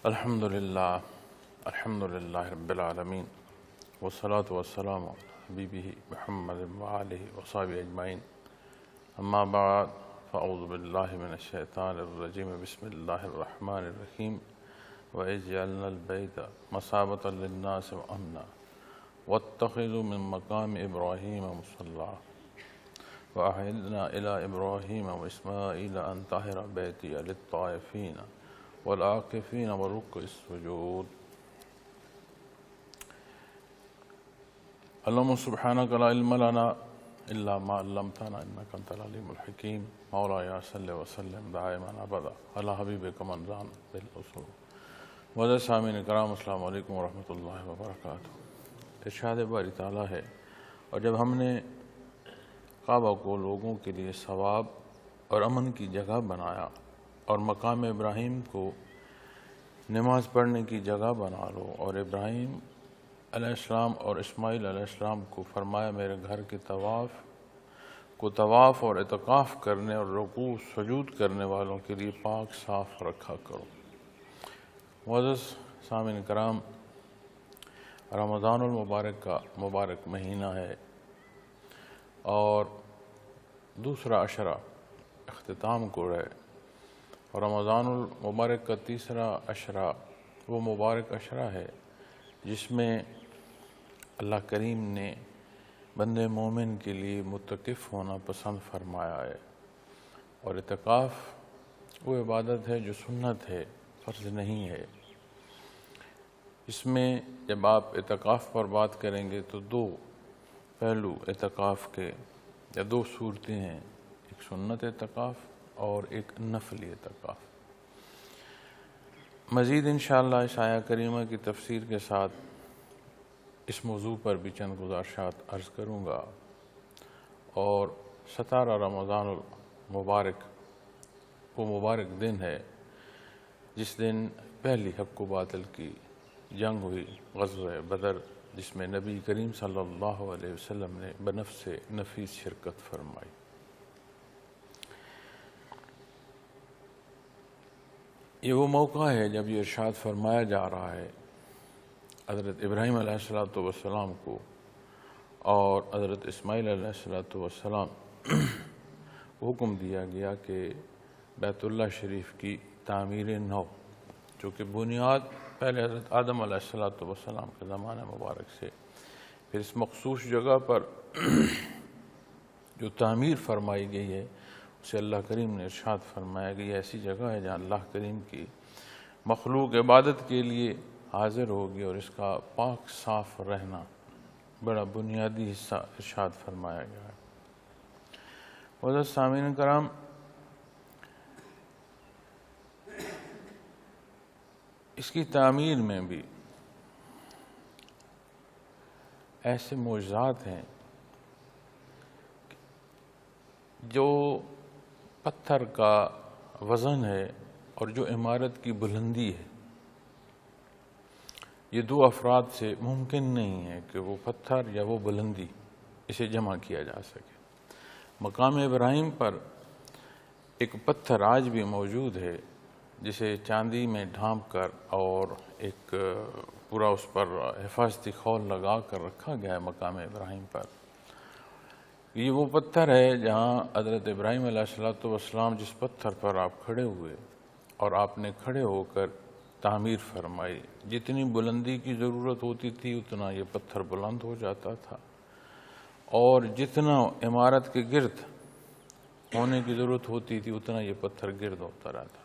الحمدللہ رب العالمین والصلاة والسلام علی حبیبہ محمد وآلہ وصحبہ اجمعین اما بعد فاعوذ باللہ من الشیطان الرجیم بسم اللہ الرحمن الرحیم وَإِذْ جَعَلْنَا الْبَيْتَ مَثَابَةً لِلنَّاسِ وَأَمْنًا وَاتَّخِذُوا مِن مَّقَامِ إِبْرَاهِيمَ مُصَلًّى وَأَعْهِدْنَا إِلَىٰ إِبْرَاهِيمَ وَإِسْمَاعِيلَ أَن طَهِّرَ بَيْتِيَ لِلطَّائِفِينَ والعاکفین ورکع السجود۔ اللہم سبحانک لا علم لنا الا ما علمتنا انک انت العلیم الحکیم۔ مولایا صلی وسلم دائما ابدا علی حبیبک من زان بالاصول۔ معزز سامعین کرام، السلام علیکم ورحمۃ اللہ وبرکاتہ۔ ارشاد باری تعالیٰ ہے، اور جب ہم نے کعبہ کو لوگوں کے لیے ثواب اور امن کی جگہ بنایا اور مقام ابراہیم کو نماز پڑھنے کی جگہ بنا لو، اور ابراہیم علیہ السلام اور اسماعیل علیہ السلام کو فرمایا میرے گھر کے طواف اور اعتکاف کرنے اور رکوع سجود کرنے والوں کے لیے پاک صاف رکھا کرو۔ معزز سامعین کرام، رمضان المبارک کا مبارک مہینہ ہے اور دوسرا عشرہ اختتام کو ہے، اور رمضان المبارک کا تیسرا عشرہ وہ مبارک عشرہ ہے جس میں اللہ کریم نے بندے مومن کے لیے متقف ہونا پسند فرمایا ہے، اور اعتکاف وہ عبادت ہے جو سنت ہے، فرض نہیں ہے۔ اس میں جب آپ اعتکاف پر بات کریں گے تو دو پہلو اعتکاف کے یا دو صورتیں ہیں، ایک سنت اعتکاف اور ایک نفلی اعتکاف۔ مزید انشاءاللہ اس آیہ کریمہ کی تفسیر کے ساتھ اس موضوع پر بھی چند گزارشات عرض کروں گا۔ اور 17 رمضان المبارک وہ مبارک دن ہے جس دن پہلی حق و باطل کی جنگ ہوئی، غزوہ بدر، جس میں نبی کریم صلی اللہ علیہ وسلم نے بنفس نفیس شرکت فرمائی۔ یہ وہ موقع ہے جب یہ ارشاد فرمایا جا رہا ہے حضرت ابراہیم علیہ السلام کو اور حضرت اسماعیل علیہ السلام کو حکم دیا گیا کہ بیت اللہ شریف کی تعمیر نو، جو کہ بنیاد پہلے حضرت آدم علیہ السلام کے زمانہ مبارک سے، پھر اس مخصوص جگہ پر جو تعمیر فرمائی گئی ہے اسے اللہ کریم نے ارشاد فرمایا کہ یہ ایسی جگہ ہے جہاں اللہ کریم کی مخلوق عبادت کے لیے حاضر ہوگی، اور اس کا پاک صاف رہنا بڑا بنیادی حصہ ارشاد فرمایا گیا ہے۔ معزز سامعین کرام، اس کی تعمیر میں بھی ایسے معجزات ہیں جو پتھر کا وزن ہے اور جو عمارت کی بلندی ہے، یہ دو افراد سے ممکن نہیں ہے کہ وہ پتھر یا وہ بلندی اسے جمع کیا جا سکے۔ مقام ابراہیم پر ایک پتھر آج بھی موجود ہے جسے چاندی میں ڈھانپ کر اور ایک پورا اس پر حفاظتی خول لگا کر رکھا گیا ہے مقام ابراہیم پر۔ یہ وہ پتھر ہے جہاں حضرت ابراہیم علیہ السلام جس پتھر پر آپ کھڑے ہوئے اور آپ نے کھڑے ہو کر تعمیر فرمائی، جتنی بلندی کی ضرورت ہوتی تھی اتنا یہ پتھر بلند ہو جاتا تھا، اور جتنا عمارت کے گرد ہونے کی ضرورت ہوتی تھی اتنا یہ پتھر گرد ہوتا رہتا،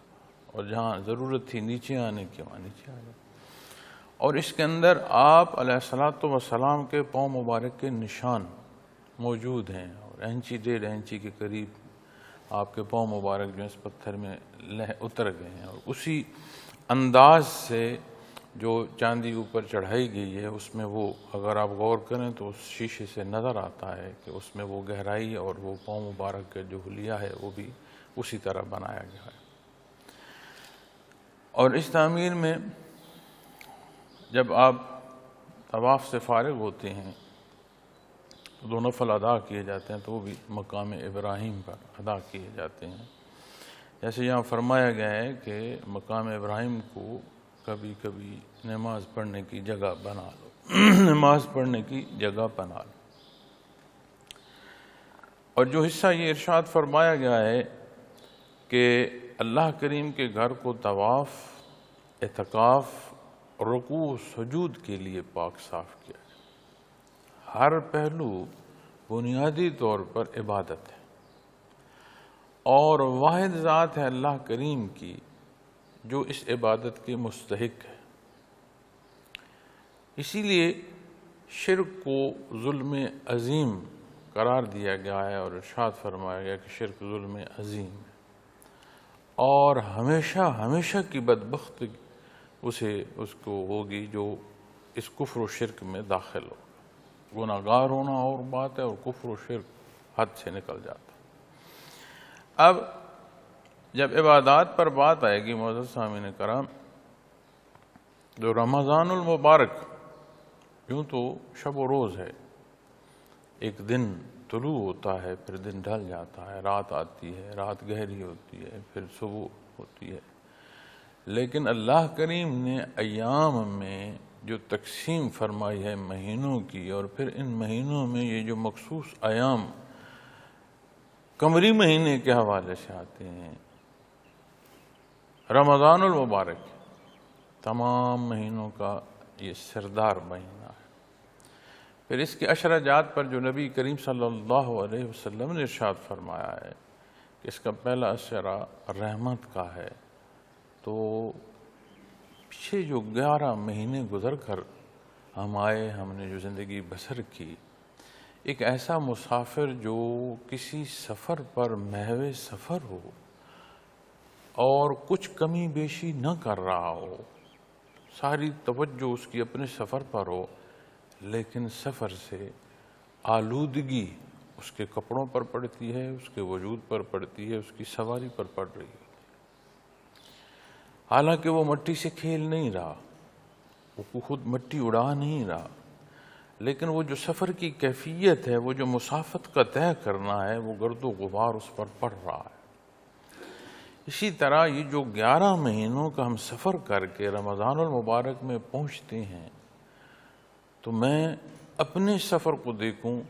اور جہاں ضرورت تھی نیچے آنے کی وہاں نیچے آ جاتا۔ اور اس کے اندر آپ علیہ السلام کے پاؤں مبارک کے نشان موجود ہیں، اور انچی 1.5 انچی کے قریب آپ کے پاؤں مبارک جو اس پتھر میں اتر گئے ہیں، اور اسی انداز سے جو چاندی اوپر چڑھائی گئی ہے اس میں وہ اگر آپ غور کریں تو اس شیشے سے نظر آتا ہے کہ اس میں وہ گہرائی اور وہ پاؤں مبارک کا جو حلیہ ہے وہ بھی اسی طرح بنایا گیا ہے۔ اور اس تعمیر میں جب آپ طواف سے فارغ ہوتے ہیں تو 2 نفل ادا کیے جاتے ہیں، تو وہ بھی مقام ابراہیم پر ادا کیے جاتے ہیں۔ جیسے یہاں فرمایا گیا ہے کہ مقام ابراہیم کو کبھی کبھی نماز پڑھنے کی جگہ بنا لو نماز پڑھنے کی جگہ بنا لو۔ اور جو حصہ یہ ارشاد فرمایا گیا ہے کہ اللہ کریم کے گھر کو طواف، اعتکاف، رکوع و سجود کے لیے پاک صاف کیا ہے، ہر پہلو بنیادی طور پر عبادت ہے، اور واحد ذات ہے اللہ کریم کی جو اس عبادت کے مستحق ہے۔ اسی لیے شرک کو ظلم عظیم قرار دیا گیا ہے اور ارشاد فرمایا گیا کہ شرک ظلم عظیم ہے، اور ہمیشہ ہمیشہ کی بدبختی اس کو ہوگی جو اس کفر و شرک میں داخل ہوگا۔ گناہگار ہونا اور بات ہے، اور کفر و شرک حد سے نکل جاتا ہے۔ اب جب عبادات پر بات آئے گی معزز سامعین کرام، جو رمضان المبارک یوں تو شب و روز ہے، ایک دن طلوع ہوتا ہے، پھر دن ڈھل جاتا ہے، رات آتی ہے، رات گہری ہوتی ہے، پھر صبح ہوتی ہے، لیکن اللہ کریم نے ایام میں جو تقسیم فرمائی ہے مہینوں کی، اور پھر ان مہینوں میں یہ جو مخصوص ایام قمری مہینے کے حوالے سے آتے ہیں، رمضان المبارک تمام مہینوں کا یہ سردار مہینہ ہے۔ پھر اس کے عشرہ جات پر جو نبی کریم صلی اللہ علیہ وسلم نے ارشاد فرمایا ہے کہ اس کا پہلا عشرہ رحمت کا ہے، تو پیچھے جو 11 مہینے گزر کر ہم آئے، ہم نے جو زندگی بسر کی، ایک ایسا مسافر جو کسی سفر پر محو سفر ہو اور کچھ کمی بیشی نہ کر رہا ہو، ساری توجہ اس کی اپنے سفر پر ہو، لیکن سفر سے آلودگی اس کے کپڑوں پر پڑتی ہے، اس کے وجود پر پڑتی ہے، اس کی سواری پر پڑ رہی ہے، حالانکہ وہ مٹی سے کھیل نہیں رہا، وہ خود مٹی اڑا نہیں رہا، لیکن وہ جو سفر کی کیفیت ہے، وہ جو مسافت کا طے کرنا ہے، وہ گرد و غبار اس پر پڑ رہا ہے۔ اسی طرح یہ جو 11 مہینوں کا ہم سفر کر کے رمضان المبارک میں پہنچتے ہیں، تو میں اپنے سفر کو دیکھوں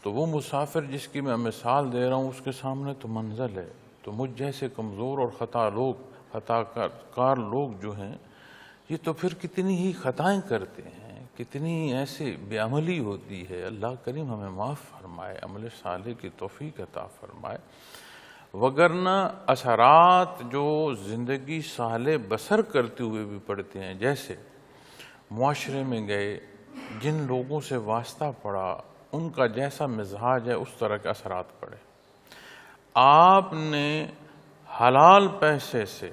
تو وہ مسافر جس کی میں مثال دے رہا ہوں، اس کے سامنے تو منزل ہے، تو مجھ جیسے کمزور اور خطا کار لوگ جو ہیں، یہ تو پھر کتنی ہی خطائیں کرتے ہیں، کتنی ایسے بے عملی ہوتی ہے۔ اللہ کریم ہمیں معاف فرمائے، عمل صالح کی توفیق عطا فرمائے، وگرنہ اثرات جو زندگی صالح بسر کرتے ہوئے بھی پڑتے ہیں، جیسے معاشرے میں گئے، جن لوگوں سے واسطہ پڑا، ان کا جیسا مزاج ہے اس طرح کے اثرات پڑے۔ آپ نے حلال پیسے سے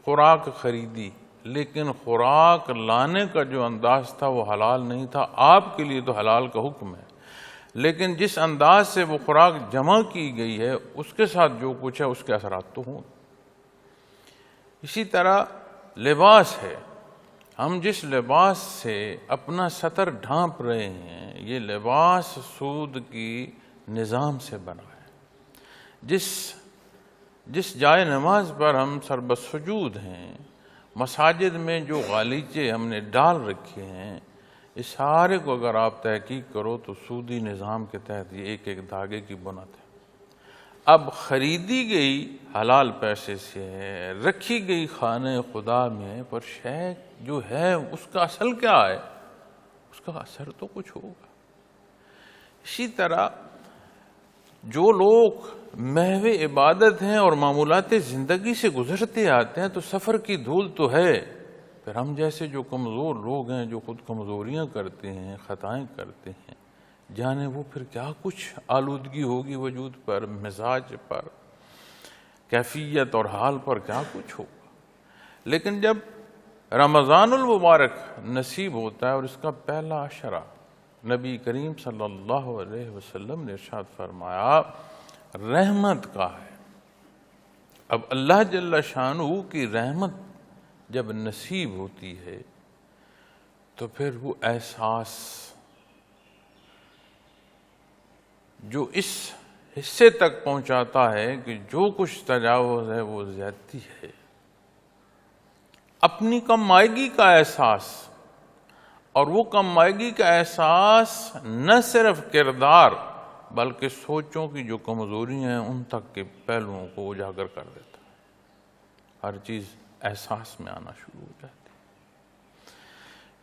خوراک خریدی، لیکن خوراک لانے کا جو انداز تھا وہ حلال نہیں تھا، آپ کے لیے تو حلال کا حکم ہے، لیکن جس انداز سے وہ خوراک جمع کی گئی ہے اس کے ساتھ جو کچھ ہے اس کے اثرات تو ہوں۔ اسی طرح لباس ہے، ہم جس لباس سے اپنا سطر ڈھانپ رہے ہیں، یہ لباس سود کی نظام سے بنا ہے۔ جس جائے نماز پر ہم سربسجود ہیں، مساجد میں جو غالیچے ہم نے ڈال رکھے ہیں، اس سارے کو اگر آپ تحقیق کرو تو سودی نظام کے تحت یہ ایک ایک دھاگے کی بنت ہے۔ اب خریدی گئی حلال پیسے سے ہے، رکھی گئی خانہ خدا میں، پر شے جو ہے اس کا اصل کیا ہے؟ اس کا اثر تو کچھ ہوگا۔ اسی طرح جو لوگ محو عبادت ہیں اور معمولات زندگی سے گزرتے آتے ہیں، تو سفر کی دھول تو ہے، پھر ہم جیسے جو کمزور لوگ ہیں، جو خود کمزوریاں کرتے ہیں، خطائیں کرتے ہیں، جانے وہ پھر کیا کچھ آلودگی ہوگی وجود پر، مزاج پر، کیفیت اور حال پر کیا کچھ ہوگا۔ لیکن جب رمضان المبارک نصیب ہوتا ہے اور اس کا پہلا عشرہ، نبی کریم صلی اللہ علیہ وسلم نے ارشاد فرمایا رحمت کا ہے۔ اب اللہ جل شانہ کی رحمت جب نصیب ہوتی ہے تو پھر وہ احساس جو اس حصے تک پہنچاتا ہے کہ جو کچھ تجاوز ہے وہ زیادتی ہے، اپنی کم مائگی کا احساس، اور وہ کم مائگی کا احساس نہ صرف کردار بلکہ سوچوں کی جو کمزوریاں ہیں ان تک کے پہلوؤں کو اجاگر کر دیتا ہے۔ ہر چیز احساس میں آنا شروع ہو جاتی ہے۔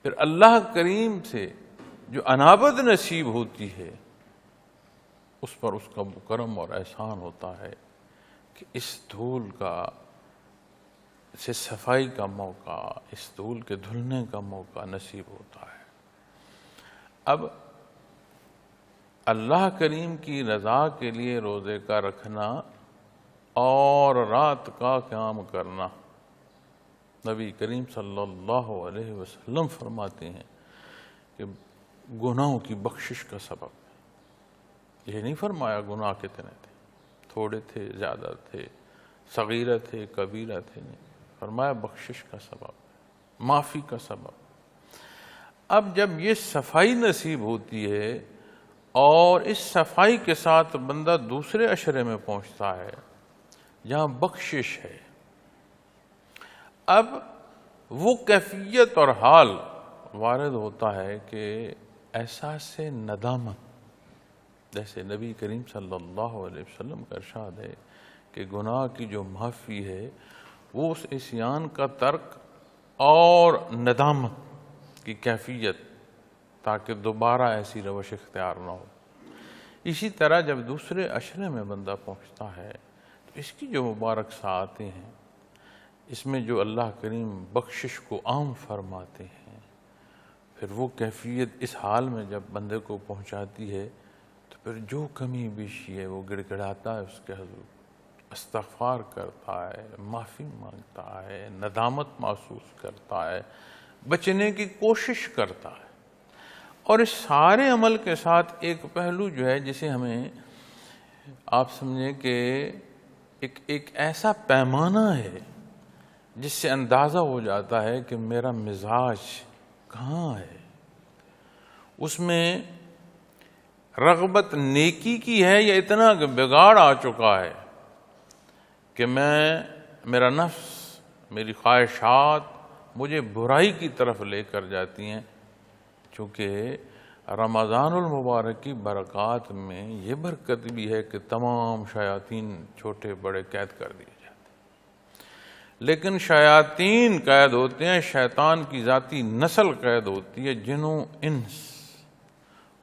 پھر اللہ کریم سے جو انابت نصیب ہوتی ہے اس پر اس کا کرم اور احسان ہوتا ہے کہ اس دھول کا سے صفائی کا موقع، اس دھول کے دھلنے کا موقع نصیب ہوتا ہے۔ اب اللہ کریم کی رضا کے لیے روزے کا رکھنا اور رات کا قیام کرنا، نبی کریم صلی اللہ علیہ وسلم فرماتے ہیں کہ گناہوں کی بخشش کا سبب ہے۔ یہ نہیں فرمایا گناہ کتنے تھے، تھوڑے تھے، زیادہ تھے، صغیرہ تھے، کبیرہ تھے، نہیں، فرمایا بخشش کا سبب، معافی کا سبب۔ اب جب یہ صفائی نصیب ہوتی ہے اور اس صفائی کے ساتھ بندہ دوسرے عشرے میں پہنچتا ہے جہاں بخشش ہے، اب وہ کیفیت اور حال وارد ہوتا ہے کہ احساس ندامت، جیسے نبی کریم صلی اللہ علیہ وسلم کا ارشاد ہے کہ گناہ کی جو معافی ہے وہ اس عصیان کا ترک اور ندامت کی کیفیت، تاکہ دوبارہ ایسی روش اختیار نہ ہو۔ اسی طرح جب دوسرے عشرے میں بندہ پہنچتا ہے تو اس کی جو مبارک ساعتیں ہیں، اس میں جو اللہ کریم بخشش کو عام فرماتے ہیں، پھر وہ کیفیت اس حال میں جب بندے کو پہنچاتی ہے تو پھر جو کمی بیشی ہے وہ گڑ گڑاتا ہے اس کے حضور، استغفار کرتا ہے، معافی مانگتا ہے، ندامت محسوس کرتا ہے، بچنے کی کوشش کرتا ہے۔ اور اس سارے عمل کے ساتھ ایک پہلو جو ہے جسے ہمیں آپ سمجھیں کہ ایک ایسا پیمانہ ہے جس سے اندازہ ہو جاتا ہے کہ میرا مزاج کہاں ہے، اس میں رغبت نیکی کی ہے یا اتنا کہ بگاڑ آ چکا ہے کہ میرا نفس، میری خواہشات مجھے برائی کی طرف لے کر جاتی ہیں۔ چونکہ رمضان المبارک کی برکات میں یہ برکت بھی ہے کہ تمام شیاطین چھوٹے بڑے قید کر دیے جاتے ہیں، لیکن شیاطین قید ہوتے ہیں، شیطان کی ذاتی نسل قید ہوتی ہے، جنوں انس،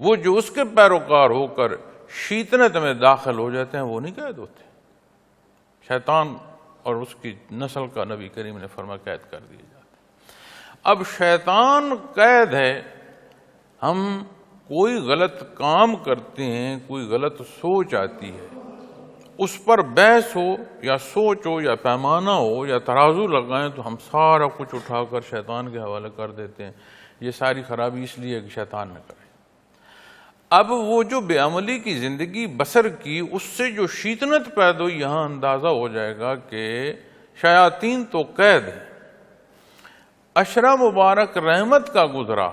وہ جو اس کے پیروکار ہو کر شیطنت میں داخل ہو جاتے ہیں وہ نہیں قید ہوتے۔ شیطان اور اس کی نسل کا نبی کریم نے فرمایا قید کر دیے جاتے ہیں۔ اب شیطان قید ہے، ہم کوئی غلط کام کرتے ہیں، کوئی غلط سوچ آتی ہے، اس پر بحث ہو یا سوچ ہو یا پیمانہ ہو یا ترازو لگائیں تو ہم سارا کچھ اٹھا کر شیطان کے حوالے کر دیتے ہیں۔ یہ ساری خرابی اس لیے کہ شیطان نے کرے۔ اب وہ جو بے عملی کی زندگی بسر کی، اس سے جو شیطنت پیدا ہوئی، یہاں اندازہ ہو جائے گا کہ شیاطین تو قید ہے۔ عشرہ مبارک رحمت کا گزرا،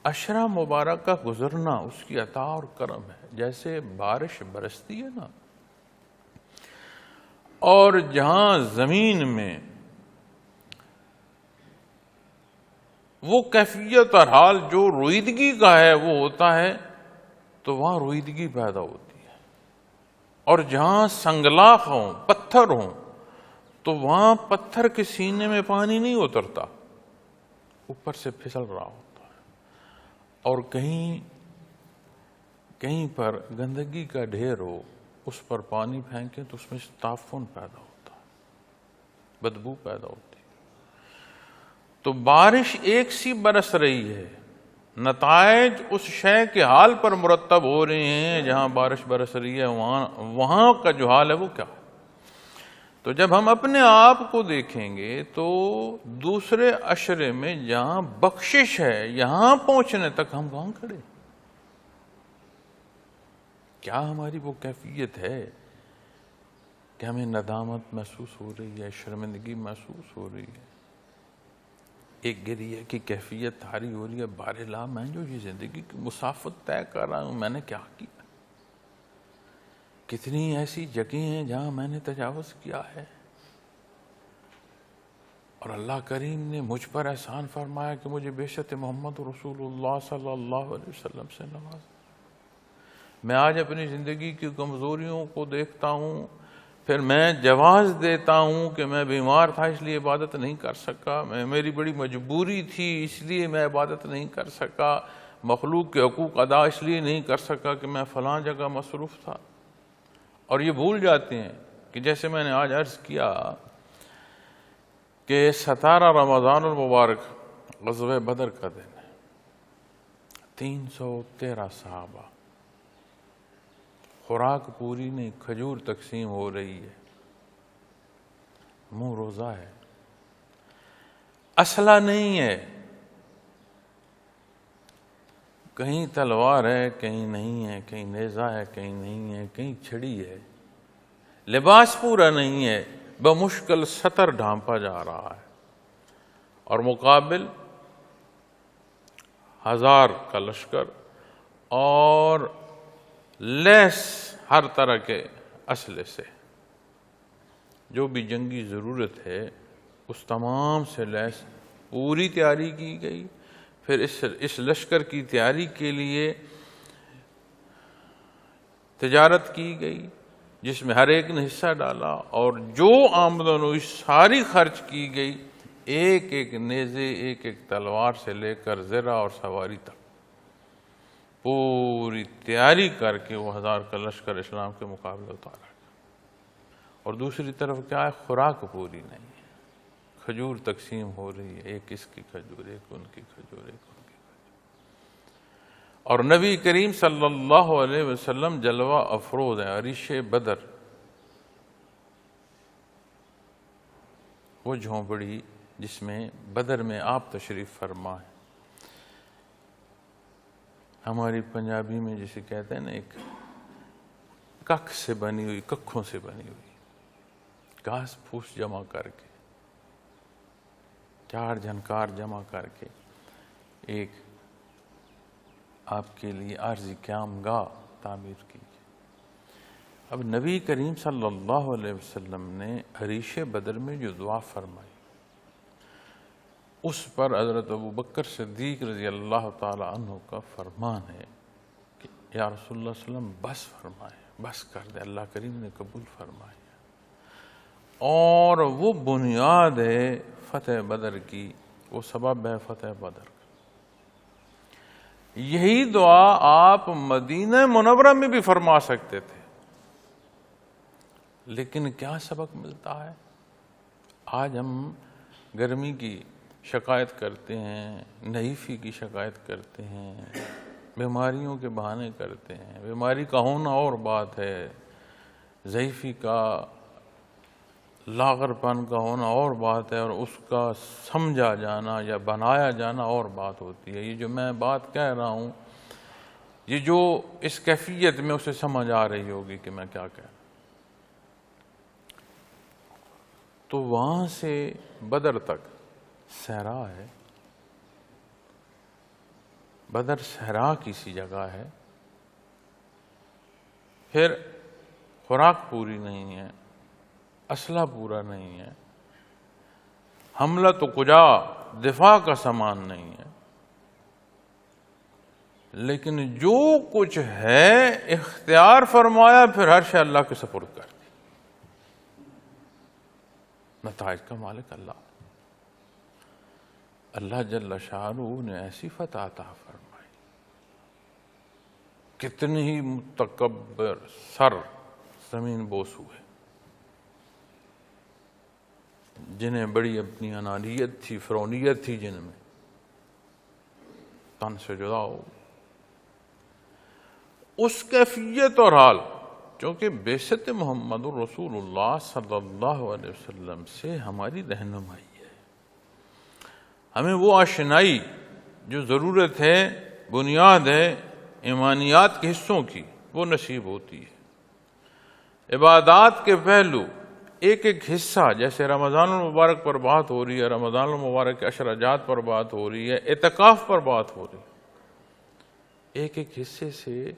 عشرہ مبارک کا گزرنا اس کی عطا اور کرم ہے۔ جیسے بارش برستی ہے نا، اور جہاں زمین میں وہ کیفیت اور حال جو رویدگی کا ہے وہ ہوتا ہے تو وہاں رویدگی پیدا ہوتی ہے، اور جہاں سنگلاخ ہوں، پتھر ہوں، تو وہاں پتھر کے سینے میں پانی نہیں اترتا، اوپر سے پھسل رہا ہوتا ہے۔ اور کہیں پر گندگی کا ڈھیر ہو، اس پر پانی پھینکیں تو اس میں سے تعفن پیدا ہوتا ہے، بدبو پیدا ہوتی ہے۔ تو بارش ایک سی برس رہی ہے، نتائج اس شے کے حال پر مرتب ہو رہے ہیں جہاں بارش برس رہی ہے، وہاں کا جو حال ہے وہ کیا۔ تو جب ہم اپنے آپ کو دیکھیں گے تو دوسرے عشرے میں جہاں بخشش ہے، یہاں پہنچنے تک ہم کہاں کھڑے؟ کیا ہماری وہ کیفیت ہے کہ ہمیں ندامت محسوس ہو رہی ہے، شرمندگی محسوس ہو رہی ہے، ایک گریہ کی کیفیت طاری ہو رہی ہے، بار الہ میں جو یہ زندگی کی مسافت طے کر رہا ہوں، میں نے کیا کیا؟ کتنی ایسی جگہیں ہیں جہاں میں نے تجاوز کیا ہے، اور اللہ کریم نے مجھ پر احسان فرمایا کہ مجھے بعثت محمد رسول اللہ صلی اللہ علیہ وسلم سے نوازا۔ میں آج اپنی زندگی کی کمزوریوں کو دیکھتا ہوں، پھر میں جواز دیتا ہوں کہ میں بیمار تھا اس لیے عبادت نہیں کر سکا، میری بڑی مجبوری تھی اس لیے میں عبادت نہیں کر سکا، مخلوق کے حقوق ادا اس لیے نہیں کر سکا کہ میں فلاں جگہ مصروف تھا۔ اور یہ بھول جاتے ہیں کہ جیسے میں نے آج عرض کیا کہ 17 رمضان المبارک غزوہ بدر کا دن ہے، 313 صحابہ، خوراک پوری نہیں، کھجور تقسیم ہو رہی ہے، منہ روزہ ہے، اسلحہ نہیں ہے، کہیں تلوار ہے کہیں نہیں ہے، کہیں نیزہ ہے کہیں نہیں ہے، کہیں چھڑی ہے، لباس پورا نہیں ہے، بمشکل سطر ڈھانپا جا رہا ہے، اور مقابل 1000 کا لشکر اور لیس ہر طرح کے اسلحے سے، جو بھی جنگی ضرورت ہے اس تمام سے لیس پوری تیاری کی گئی۔ پھر اس لشکر کی تیاری کے لیے تجارت کی گئی جس میں ہر ایک نے حصہ ڈالا، اور جو آمدن ہوئی ساری خرچ کی گئی، ایک ایک نیزے ایک ایک تلوار سے لے کر زرہ اور سواری تک پوری تیاری کر کے وہ 1000 کا لشکر اسلام کے مقابلے اتارا گیا۔ اور دوسری طرف کیا ہے، خوراک پوری نہیں ہے، کھجور تقسیم ہو رہی ہے، ایک اس کی کھجور ایک ان کی کھجور ایک ان کی کھجور، اور نبی کریم صلی اللہ علیہ وسلم جلوہ افروز ہیں، عریش بدر، وہ جھونپڑی جس میں بدر میں آپ تشریف فرما ہے، ہماری پنجابی میں جسے کہتے ہیں نا، ایک ککھ سے بنی ہوئی، ککھوں سے بنی ہوئی، گھاس پھوس جمع کر کے، چار جھنکار جمع کر کے ایک آپ کے لیے عارضی قیام گاہ تعمیر کی گئی۔ اب نبی کریم صلی اللہ علیہ وسلم نے عریش بدر میں جو دعا فرمائی، اس پر حضرت ابو بکر صدیق رضی اللہ تعالی عنہ کا فرمان ہے کہ یا رسول اللہ صلی اللہ علیہ وسلم بس فرمائے، بس کر دے، اللہ کریم نے قبول فرمایا، اور وہ بنیاد ہے فتح بدر کی، وہ سبب ہے فتح بدر کا۔ یہی دعا آپ مدینہ منورہ میں بھی فرما سکتے تھے، لیکن کیا سبق ملتا ہے؟ آج ہم گرمی کی شکایت کرتے ہیں، نحیفی کی شکایت کرتے ہیں، بیماریوں کے بہانے کرتے ہیں، بیماری کا ہونا اور بات ہے، ضعیفی کا، لاغر پن کا ہونا اور بات ہے، اور اس کا سمجھا جانا یا بنایا جانا اور بات ہوتی ہے۔ یہ جو میں بات کہہ رہا ہوں، یہ جو اس کیفیت میں اسے سمجھ آ رہی ہوگی کہ میں کیا کہہ رہا ہوں۔ تو وہاں سے بدر تک صحرا ہے، بدر صحرا کی سی جگہ ہے، پھر خوراک پوری نہیں ہے، اسلحہ پورا نہیں ہے، حملہ تو کجا، دفاع کا سامان نہیں ہے، لیکن جو کچھ ہے اختیار فرمایا، پھر ہر شے اللہ کے سپرد کر دی۔ نتائج کا مالک اللہ، اللہ جل شانہ نے ایسی فتح عطا فرمائی، کتنے ہی متکبر سر زمین بوس ہوئے، جنہیں بڑی اپنی انانیت تھی، فرعونیت تھی، جن میں تن سے جدا ہو اس کیفیت اور حال، چونکہ بعثت محمد رسول اللہ صلی اللہ علیہ وسلم سے ہماری رہنمائی ہے، ہمیں وہ آشنائی جو ضرورت ہے، بنیاد ہے ایمانیات کے حصوں کی، وہ نصیب ہوتی ہے۔ عبادات کے پہلو ایک ایک حصہ، جیسے رمضان المبارک پر بات ہو رہی ہے، رمضان المبارک کے اشراجات پر بات ہو رہی ہے، اعتکاف پر بات ہو رہی ہے، ایک ایک حصے سے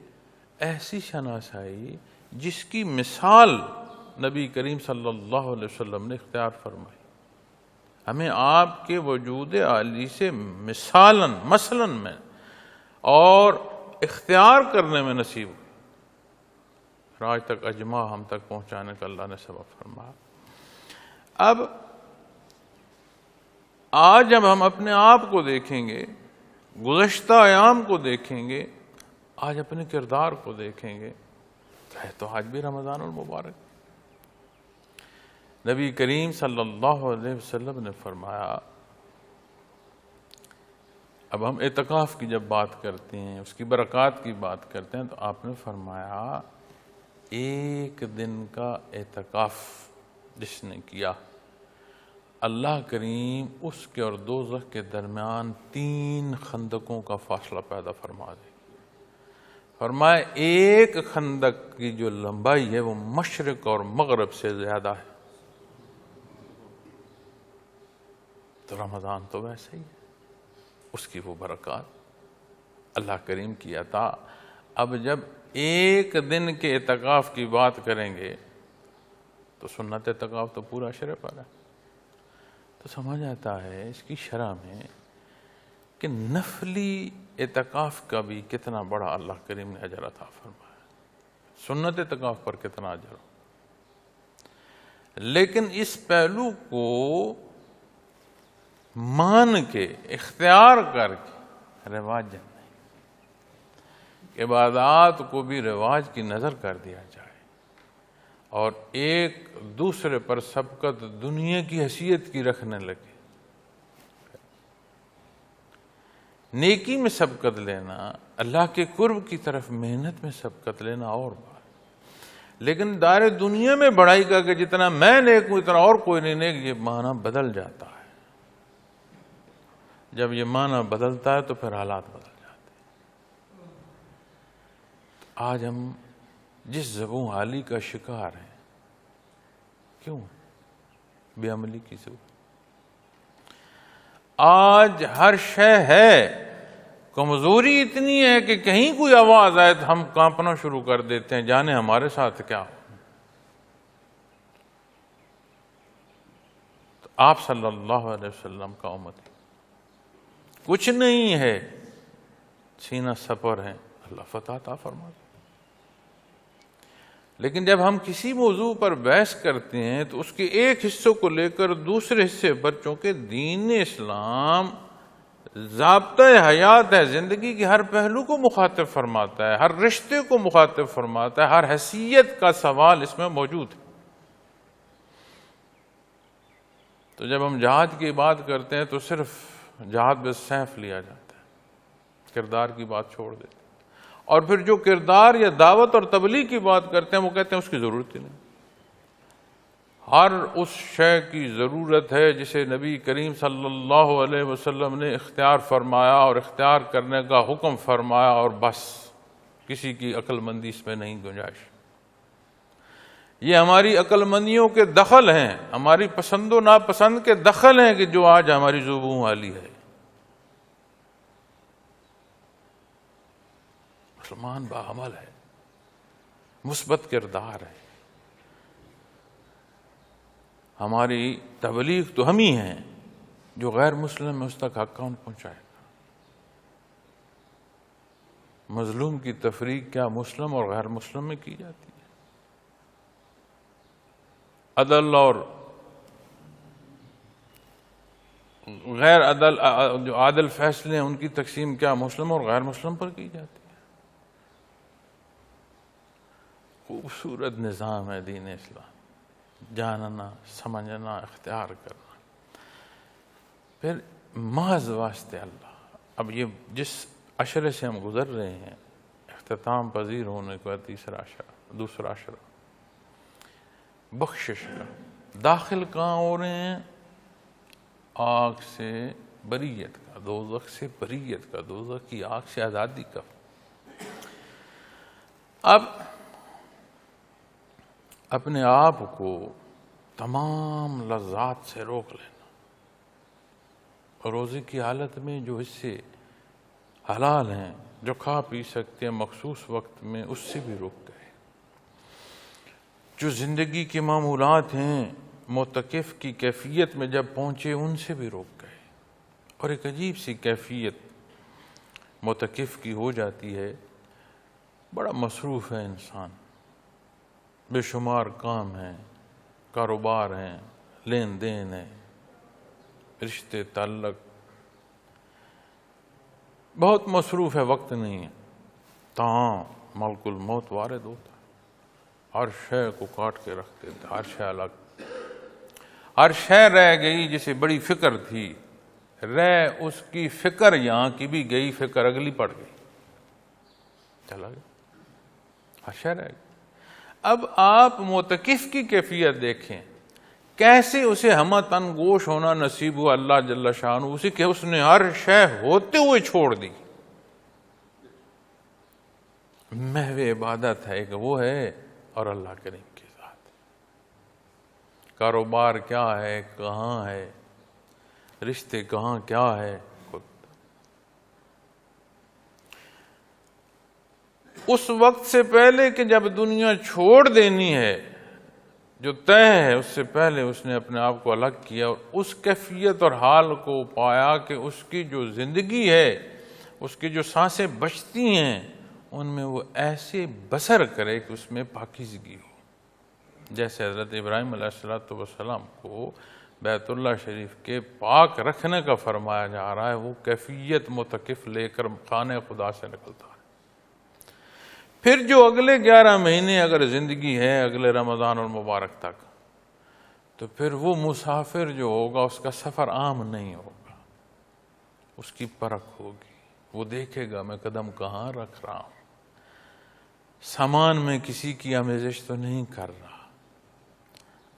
ایسی شناسائی جس کی مثال نبی کریم صلی اللہ علیہ وسلم نے اختیار فرمائی۔ ہمیں آپ کے وجود عالی سے مثلاً میں اور اختیار کرنے میں نصیب ہوئی، آج تک اجماع ہم تک پہنچانے کا اللہ نے سبب فرمایا۔ اب آج جب ہم اپنے آپ کو دیکھیں گے، گزشتہ ایام کو دیکھیں گے، آج اپنے کردار کو دیکھیں گے، تو آج بھی رمضان المبارک۔ نبی کریم صلی اللہ علیہ وسلم نے فرمایا، اب ہم اعتکاف کی جب بات کرتے ہیں، اس کی برکات کی بات کرتے ہیں، تو آپ نے فرمایا ایک دن کا اعتکاف جس نے کیا، اللہ کریم اس کے اور دوزخ کے درمیان 3 خندقوں کا فاصلہ پیدا فرما دے۔ فرمایا ایک خندق کی جو لمبائی ہے وہ مشرق اور مغرب سے زیادہ ہے۔ تو رمضان تو ویسے ہی ہے، اس کی وہ برکات، اللہ کریم کی عطا۔ اب جب ایک دن کے اعتکاف کی بات کریں گے تو سنت اعتکاف تو پورا شرع پر ہے، تو سمجھ آتا ہے اس کی شرح میں کہ نفلی اعتکاف کا بھی کتنا بڑا اللہ کریم نے اجر عطا فرمایا، سنت اعتکاف پر کتنا اجر ہو۔ لیکن اس پہلو کو مان کے، اختیار کر کے رواج نہیں، عبادات کو بھی رواج کی نظر کر دیا جائے اور ایک دوسرے پر سبقت دنیا کی حیثیت کی رکھنے لگے۔ نیکی میں سبقت لینا، اللہ کے قرب کی طرف محنت میں سبقت لینا اور بات، لیکن دار دنیا میں بڑائی کا کہ جتنا میں نیک ہوں اتنا اور کوئی نہیں نیک، یہ معنی بدل جاتا ہے۔ جب یہ معنی بدلتا ہے تو پھر حالات بدل جاتے ہیں۔ آج ہم جس زبوں حالی کا شکار ہیں، کیوں؟ بے عملی کی ضرورت۔ آج ہر شے ہے، کمزوری اتنی ہے کہ کہیں کوئی آواز آئے تو ہم کانپنا شروع کر دیتے ہیں، جانے ہمارے ساتھ کیا ہو۔ تو آپ صلی اللہ علیہ وسلم کا امت کچھ نہیں ہے، سینہ سپر ہے، اللہ فتح عطا فرما دے۔ لیکن جب ہم کسی موضوع پر بحث کرتے ہیں تو اس کے ایک حصے کو لے کر دوسرے حصے پر، چونکہ دین اسلام ضابطۂ حیات ہے، زندگی کے ہر پہلو کو مخاطب فرماتا ہے، ہر رشتے کو مخاطب فرماتا ہے، ہر حیثیت کا سوال اس میں موجود ہے۔ تو جب ہم جہاد کی بات کرتے ہیں تو صرف جہاد بالسیف لیا جاتا ہے، کردار کی بات چھوڑ دیتے ہیں، اور پھر جو کردار یا دعوت اور تبلیغ کی بات کرتے ہیں وہ کہتے ہیں اس کی ضرورت ہی نہیں۔ ہر اس شے کی ضرورت ہے جسے نبی کریم صلی اللہ علیہ وسلم نے اختیار فرمایا اور اختیار کرنے کا حکم فرمایا، اور بس کسی کی عقل مندی اس میں نہیں گنجائش۔ یہ ہماری عقل مندیوں کے دخل ہیں، ہماری پسند و ناپسند کے دخل ہیں کہ جو آج ہماری زبوں والی ہے۔ مسلمان باعمل ہے، مثبت کردار ہے، ہماری تبلیغ تو ہم ہی ہیں، جو غیر مسلم ہے اس تک حق کون پہنچائے گا؟ مظلوم کی تفریق کیا مسلم اور غیر مسلم میں کی جاتی ہے؟ عدل اور غیر عدل، جو عادل فیصلے ہیں ان کی تقسیم کیا مسلم اور غیر مسلم پر کی جاتی ہے؟ خوبصورت نظام ہے دین اسلام، جاننا، سمجھنا، اختیار کرنا، پھر محض واسطے اللہ۔ اب یہ جس عشرے سے ہم گزر رہے ہیں، اختتام پذیر ہونے کا دوسرا عشرہ بخشش کا، داخل کہاں ہو رہے ہیں؟ آگ سے بریت کا، دوزخ سے بریت کا، دوزخ کی آگ سے آزادی کا۔ اب اپنے آپ کو تمام لذات سے روک لینا، روزے کی حالت میں جو حصے حلال ہیں، جو کھا پی سکتے ہیں مخصوص وقت میں، اس سے بھی روک گئے۔ جو زندگی کے معمولات ہیں معتکف کی کیفیت میں جب پہنچے ان سے بھی روک گئے، اور ایک عجیب سی کیفیت معتکف کی ہو جاتی ہے. بڑا مصروف ہے انسان، بے شمار کام ہیں، کاروبار ہیں، لین دین ہے، رشتے تعلق، بہت مصروف ہے، وقت نہیں ہے. تاہم ملک الموت وارد ہوتا ہے، ہر شے کو کاٹ کے رکھ دیتا، ہر شے الگ، ہر شے رہ گئی جسے بڑی فکر تھی، رہ اس کی فکر یہاں کی بھی گئی، فکر اگلی پڑ گئی، چلا گیا، ہر شے رہ گئی. اب آپ معتکف کی کیفیت دیکھیں، کیسے اسے ہمہ تن گوش ہونا نصیب ہوا اللہ جل شانہ اسی کہ اس نے ہر شے ہوتے ہوئے چھوڑ دی. محو عبادت ہے کہ وہ ہے اور اللہ کریم کے ساتھ. کاروبار کیا ہے، کہاں ہے، رشتے کہاں کیا ہے، خود اس وقت سے پہلے کہ جب دنیا چھوڑ دینی ہے، جو طے ہے اس سے پہلے اس نے اپنے آپ کو الگ کیا اور اس کیفیت اور حال کو پایا کہ اس کی جو زندگی ہے، اس کی جو سانسیں بچتی ہیں، ان میں وہ ایسے بسر کرے کہ اس میں پاکیزگی ہو. جیسے حضرت ابراہیم علیہ السلام کو بیت اللہ شریف کے پاک رکھنے کا فرمایا جا رہا ہے، وہ کیفیت معتکف لے کر خانہ خدا سے نکلتا ہے. پھر جو اگلے 11 مہینے اگر زندگی ہے اگلے رمضان المبارک تک، تو پھر وہ مسافر جو ہوگا اس کا سفر عام نہیں ہوگا، اس کی پرکھ ہوگی. وہ دیکھے گا میں قدم کہاں رکھ رہا ہوں، سامان میں کسی کی آمیزش تو نہیں کر رہا،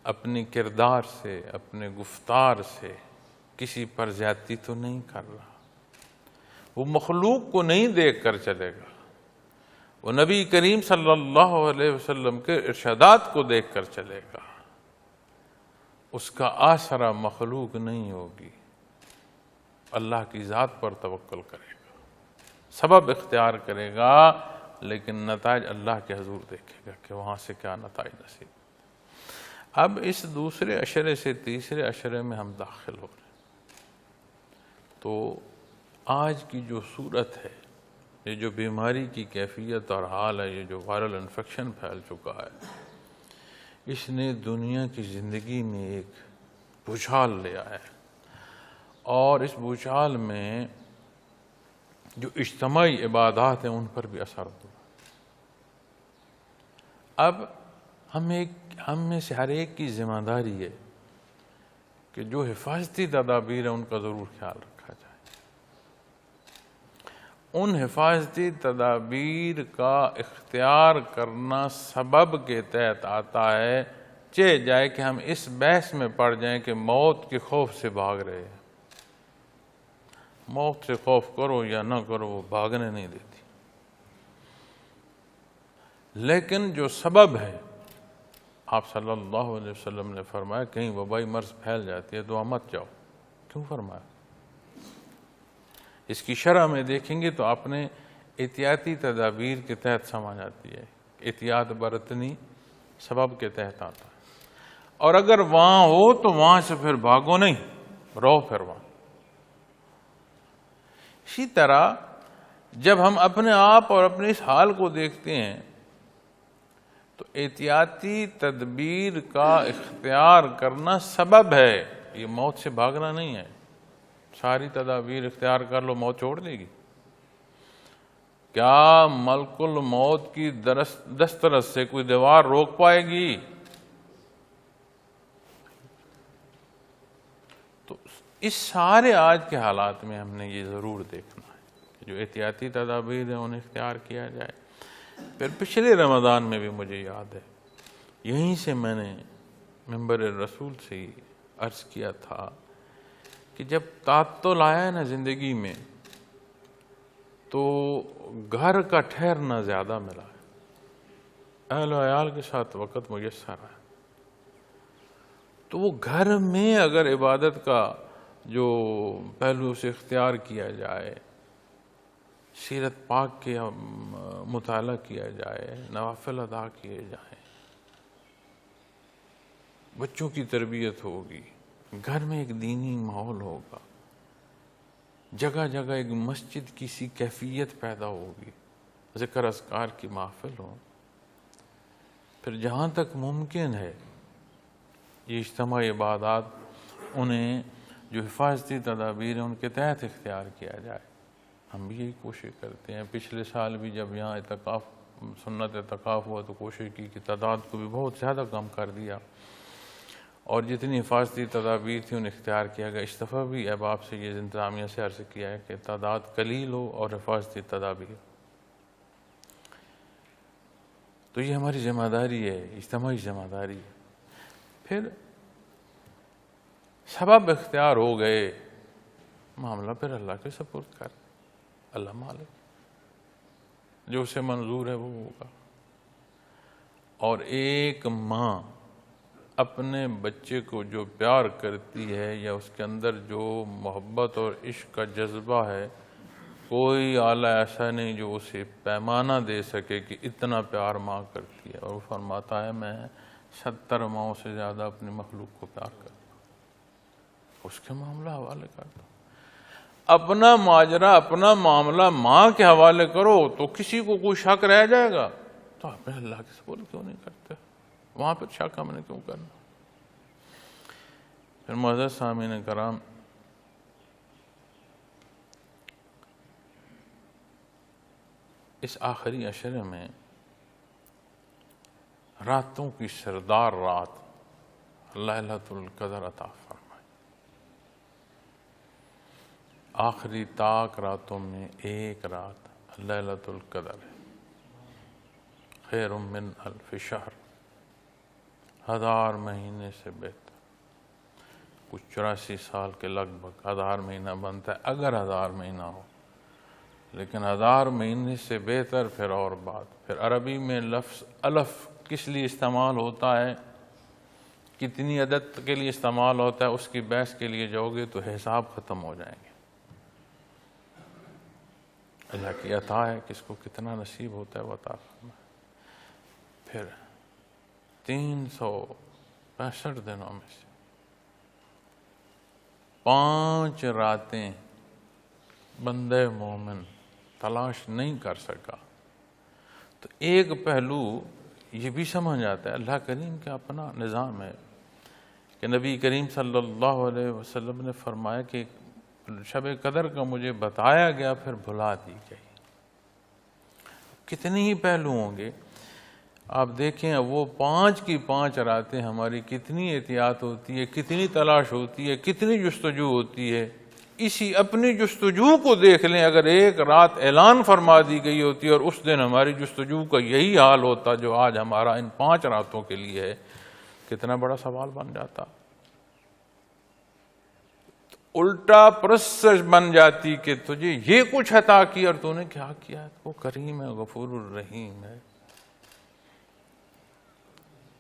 اپنی کردار سے، اپنے گفتار سے کسی پر زیادتی تو نہیں کر رہا. وہ مخلوق کو نہیں دیکھ کر چلے گا، وہ نبی کریم صلی اللہ علیہ وسلم کے ارشادات کو دیکھ کر چلے گا. اس کا آسرا مخلوق نہیں ہوگی، اللہ کی ذات پر توکل کرے گا، سبب اختیار کرے گا، لیکن نتائج اللہ کے حضور دیکھے گا کہ وہاں سے کیا نتائج نصیب. اب اس دوسرے عشرے سے تیسرے عشرے میں ہم داخل ہو رہے ہیں. تو آج کی جو صورت ہے، یہ جو بیماری کی کیفیت اور حال ہے، یہ جو وائرل انفیکشن پھیل چکا ہے، اس نے دنیا کی زندگی میں ایک بھوچال لے آیا ہے، اور اس بھوچال میں جو اجتماعی عبادات ہیں ان پر بھی اثر ہوا. اب ہم میں سے ہر ایک کی ذمہ داری ہے کہ جو حفاظتی تدابیر ہیں ان کا ضرور خیال رکھا جائے. ان حفاظتی تدابیر کا اختیار کرنا سبب کے تحت آتا ہے، چہ جائے کہ ہم اس بحث میں پڑ جائیں کہ موت کے خوف سے بھاگ رہے ہیں. موت سے خوف کرو یا نہ کرو وہ بھاگنے نہیں دیتی. لیکن جو سبب ہے، آپ صلی اللہ علیہ وسلم نے فرمایا کہیں وبائی مرض پھیل جاتی ہے تو مت جاؤ. کیوں فرمایا؟ اس کی شرح میں دیکھیں گے تو اپنے احتیاطی تدابیر کے تحت سما جاتی ہے. احتیاط برتنی سبب کے تحت آتا ہے، اور اگر وہاں ہو تو وہاں سے پھر بھاگو نہیں، رہو پھر وہاں. اسی طرح جب ہم اپنے آپ اور اپنے اس حال کو دیکھتے ہیں تو احتیاطی تدبیر کا اختیار کرنا سبب ہے، یہ موت سے بھاگنا نہیں ہے. ساری تدابیر اختیار کر لو، موت چھوڑ دے گی؟ کیا ملک الموت کی دسترس سے کوئی دیوار روک پائے گی؟ تو اس سارے آج کے حالات میں ہم نے یہ ضرور دیکھنا ہے کہ جو احتیاطی تدابیر ہیں انہیں اختیار کیا جائے. پھر پچھلے رمضان میں بھی مجھے یاد ہے، یہیں سے میں نے منبر رسول سے ہی عرض کیا تھا کہ جب تعطل آیا ہے نا زندگی میں تو گھر کا ٹھہرنا زیادہ ملا ہے، اہل و عیال کے ساتھ وقت میسر ہے. تو وہ گھر میں اگر عبادت کا جو پہلو سے اختیار کیا جائے، سیرت پاک کے مطالعہ کیا جائے، نوافل ادا کیے جائیں، بچوں کی تربیت ہوگی، گھر میں ایک دینی ماحول ہوگا، جگہ جگہ ایک مسجد کی سی کیفیت پیدا ہوگی، ذکر اذکار کی محفل ہو، پھر جہاں تک ممکن ہے یہ اجتماعی عبادات انہیں جو حفاظتی تدابیر ہیں ان کے تحت اختیار کیا جائے۔ ہم بھی یہی کوشش کرتے ہیں۔ پچھلے سال بھی جب یہاں اعتکاف سنت اعتکاف ہوا تو کوشش کی کہ تعداد کو بھی بہت زیادہ کم کر دیا، اور جتنی حفاظتی تدابیر تھیں انہیں اختیار کیا گیا۔ اس دفعہ بھی احباب سے یہ انتظامیہ سے عرض کیا ہے کہ تعداد قلیل ہو اور حفاظتی تدابیر، تو یہ ہماری ذمہ داری ہے، اجتماعی ذمہ داری ہے۔ پھر سبب اختیار ہو گئے، معاملہ پھر اللہ کے سپرد کر، اللہ مالک، جو اسے منظور ہے وہ ہوگا۔ اور ایک ماں اپنے بچے کو جو پیار کرتی ہے یا اس کے اندر جو محبت اور عشق کا جذبہ ہے، کوئی آلہ ایسا نہیں جو اسے پیمانہ دے سکے کہ اتنا پیار ماں کرتی ہے۔ اور وہ فرماتا ہے میں 70 ماؤں سے زیادہ اپنی مخلوق کو پیار کرتا ہوں، اس کے معاملہ حوالے کرتا ہوں۔ اپنا ماجرا اپنا معاملہ ماں کے حوالے کرو تو کسی کو کوئی شک رہ جائے گا، تو اپنے اللہ کے سپرد کیوں نہیں کرتے؟ وہاں پر شک ہم نے کیوں کرنا؟ پھر معزز سامعین کرام، اس آخری عشرے میں راتوں کی سردار رات لیلۃ القدر عطا فرمائی۔ آخری طاق راتوں میں ایک رات لیلۃ القدر ہے، خیر من الف شہر، 1000 مہینے سے بہتر۔ کچھ 84 سال کے لگ بھگ 1000 مہینہ بنتا ہے، اگر 1000 مہینہ ہو، لیکن 1000 مہینے سے بہتر پھر اور بات۔ پھر عربی میں لفظ الف کس لیے استعمال ہوتا ہے، کتنی عدد کے لیے استعمال ہوتا ہے، اس کی بحث کے لیے جاؤ گے تو حساب ختم ہو جائیں گے۔ اللہ کی عطا ہے، کس کو کتنا نصیب ہوتا ہے وہ عطا فرمائے۔ پھر 365 دنوں میں سے 5 راتیں بندہ مومن تلاش نہیں کر سکا، تو ایک پہلو یہ بھی سمجھ آتا ہے اللہ کریم کا اپنا نظام ہے کہ نبی کریم صلی اللہ علیہ وسلم نے فرمایا کہ شب قدر کا مجھے بتایا گیا پھر بھلا دی گئی۔ کتنے ہی پہلو ہوں گے، آپ دیکھیں وہ 5 کی 5 راتیں ہماری کتنی احتیاط ہوتی ہے، کتنی تلاش ہوتی ہے، کتنی جستجو ہوتی ہے۔ اسی اپنی جستجو کو دیکھ لیں، اگر ایک رات اعلان فرما دی گئی ہوتی اور اس دن ہماری جستجو کا یہی حال ہوتا جو آج ہمارا ان 5 راتوں کے لیے ہے، کتنا بڑا سوال بن جاتا۔ الٹا پرستش بن جاتی کہ تجھے یہ کچھ عطا کیا اور تو نے کیا کیا ہے۔ وہ کریم ہے، غفور الرحیم ہے،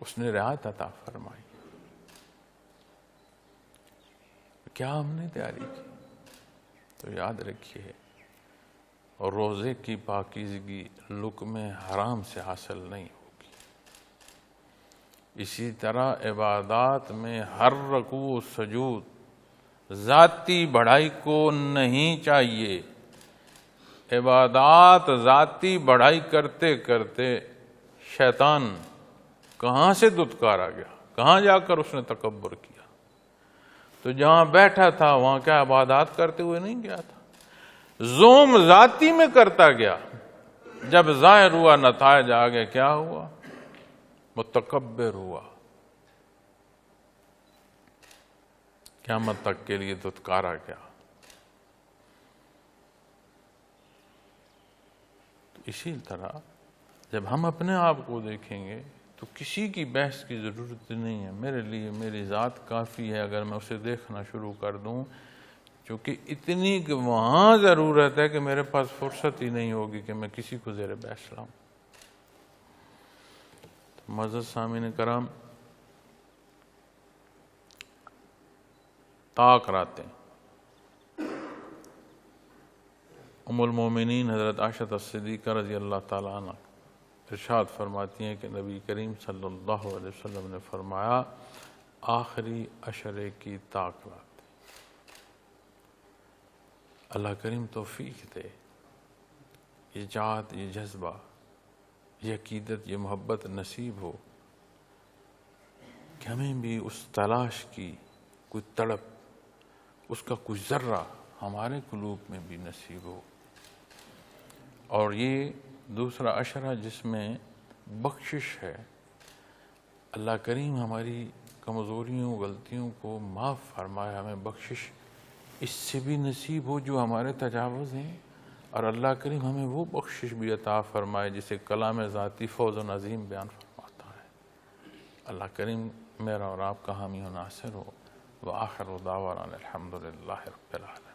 اس نے رعایت عطا فرمائی۔ کیا ہم نے تیاری کی؟ تو یاد رکھیے، اور روزے کی پاکیزگی لقمہ حرام سے حاصل نہیں ہوگی۔ اسی طرح عبادات میں ہر رکوع و سجود ذاتی بڑائی کو نہیں چاہیے۔ عبادات ذاتی بڑائی کرتے کرتے شیطان کہاں سے دتکارا گیا، کہاں جا کر اس نے تکبر کیا۔ تو جہاں بیٹھا تھا وہاں کیا عبادات کرتے ہوئے نہیں گیا تھا، زوم ذاتی میں کرتا گیا۔ جب ظاہر ہوا، نتائج آگے، کیا ہوا؟ متکبر ہوا، قیامت تک کے لیے دتکارا گیا۔ تو اسی طرح جب ہم اپنے آپ کو دیکھیں گے تو کسی کی بحث کی ضرورت نہیں ہے۔ میرے لیے میری ذات کافی ہے اگر میں اسے دیکھنا شروع کر دوں، چونکہ اتنی کہ وہاں ضرورت ہے کہ میرے پاس فرصت ہی نہیں ہوگی کہ میں کسی کو زیر بحث لاؤں۔ معزز سامعین کرام، طاق راتیں، ام المومنین حضرت عائشہ الصدیقہ رضی اللہ تعالیٰ عنہ ارشاد فرماتی ہیں کہ نبی کریم صلی اللہ علیہ وسلم نے فرمایا آخری عشرے کی طاق لاتے۔ اللہ کریم توفیق دے، یہ چاہت، یہ جذبہ، یہ عقیدت، یہ محبت نصیب ہو کہ ہمیں بھی اس تلاش کی کوئی تڑپ، اس کا کچھ ذرہ ہمارے قلوب میں بھی نصیب ہو۔ اور یہ دوسرا عشرہ جس میں بخشش ہے، اللہ کریم ہماری کمزوریوں غلطیوں کو معاف فرمائے، ہمیں بخشش اس سے بھی نصیب ہو جو ہمارے تجاوز ہیں، اور اللہ کریم ہمیں وہ بخشش بھی عطا فرمائے جسے کلام ذاتی فوز و عظیم بیان فرماتا ہے۔ اللہ کریم میرا اور آپ کا حامی و ناصر ہو۔ وآخر دعوانا الحمد للہ رب العالمین۔